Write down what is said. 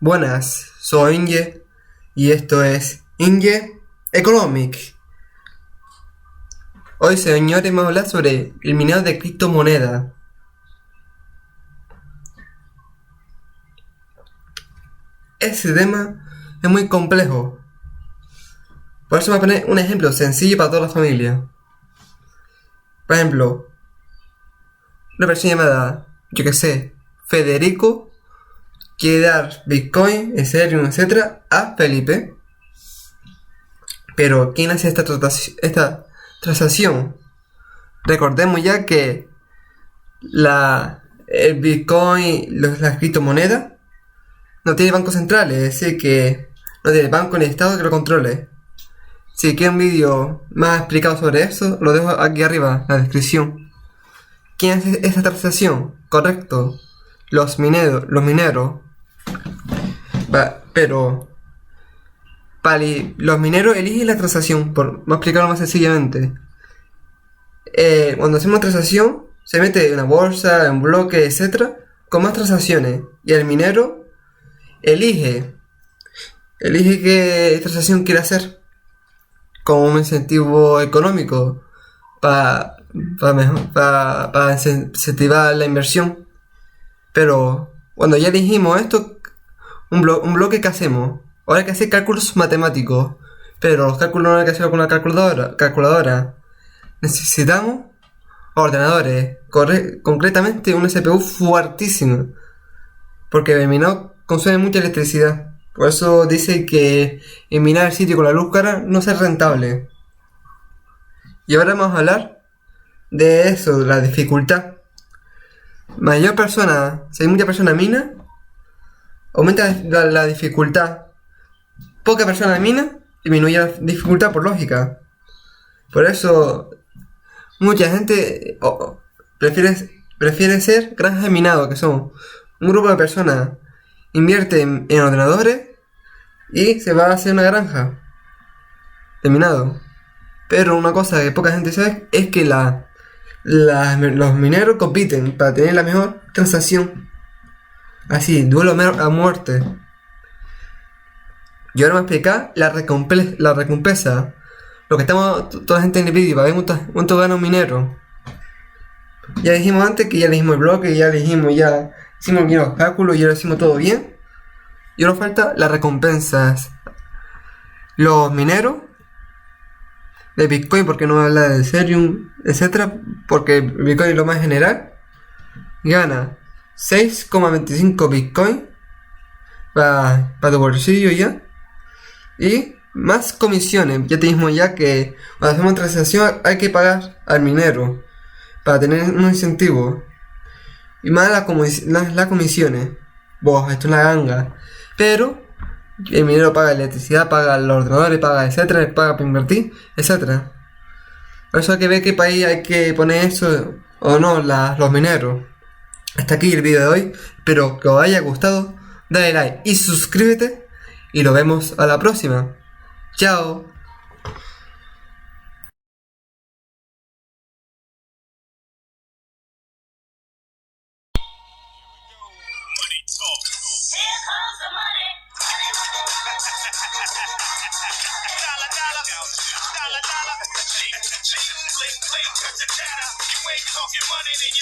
Buenas, soy Inge y esto es Inge Economic. Hoy, señores, vamos a hablar sobre el minado de criptomonedas. Ese tema es muy complejo. Por eso voy a poner un ejemplo sencillo para toda la familia. Por ejemplo, una persona llamada, Federico, quiere dar Bitcoin, Ethereum, etc. a Felipe. Pero ¿quién hace esta transacción? Recordemos ya que el Bitcoin, las criptomonedas, no tiene bancos centrales, es decir, que no tiene banco ni estado que lo controle. Si quieren un vídeo más explicado sobre eso, lo dejo aquí arriba en la descripción. ¿Quién hace esta transacción? Correcto, los mineros. Pero los mineros eligen la transacción, por explicarlo más sencillamente. Cuando hacemos transacción, se mete en una bolsa, en un bloque, etc. con más transacciones. Y el minero elige qué transacción quiere hacer como un incentivo económico para incentivar la inversión. Pero cuando ya elegimos esto, un bloque que hacemos, ahora hay que hacer cálculos matemáticos, pero los cálculos no hay que hacerlo con una calculadora. Necesitamos ordenadores, concretamente una CPU fuertísima, porque el minado consume mucha electricidad. Por eso dice que en minar el sitio con la luz cara no es rentable. Y ahora vamos a hablar de eso, de la dificultad. Si hay mucha persona mina, aumenta la dificultad. Poca persona mina, disminuye la dificultad por lógica. Por eso mucha gente prefiere ser granjas de minado, que son un grupo de personas invierte en ordenadores y se va a hacer una granja de minado. Pero una cosa que poca gente sabe es que los mineros compiten para tener la mejor transacción. Así, duelo a muerte. Y ahora me voy a explicar la recompensa. Lo que estamos toda la gente en el vídeo, para ver cuánto gana un minero. Ya dijimos antes que ya elegimos el bloque, ya hicimos bien los cálculos, ya lo hicimos todo bien. Y ahora falta las recompensas. Los mineros de Bitcoin, porque no habla de Ethereum, etc. Porque Bitcoin es lo más general. Gana 6,25 Bitcoin para tu bolsillo ya. Y más comisiones. Ya te dijimos ya que cuando hacemos transacción hay que pagar al minero para tener un incentivo. Y más las comisiones. Esto es una ganga. Pero el minero paga electricidad, paga los ordenadores, paga etcétera, paga para invertir, etcétera. Por eso hay que ver qué país hay que poner eso o no, los mineros. Hasta aquí el vídeo de hoy. Espero que os haya gustado. Dale like y suscríbete. Y nos vemos a la próxima. Chao.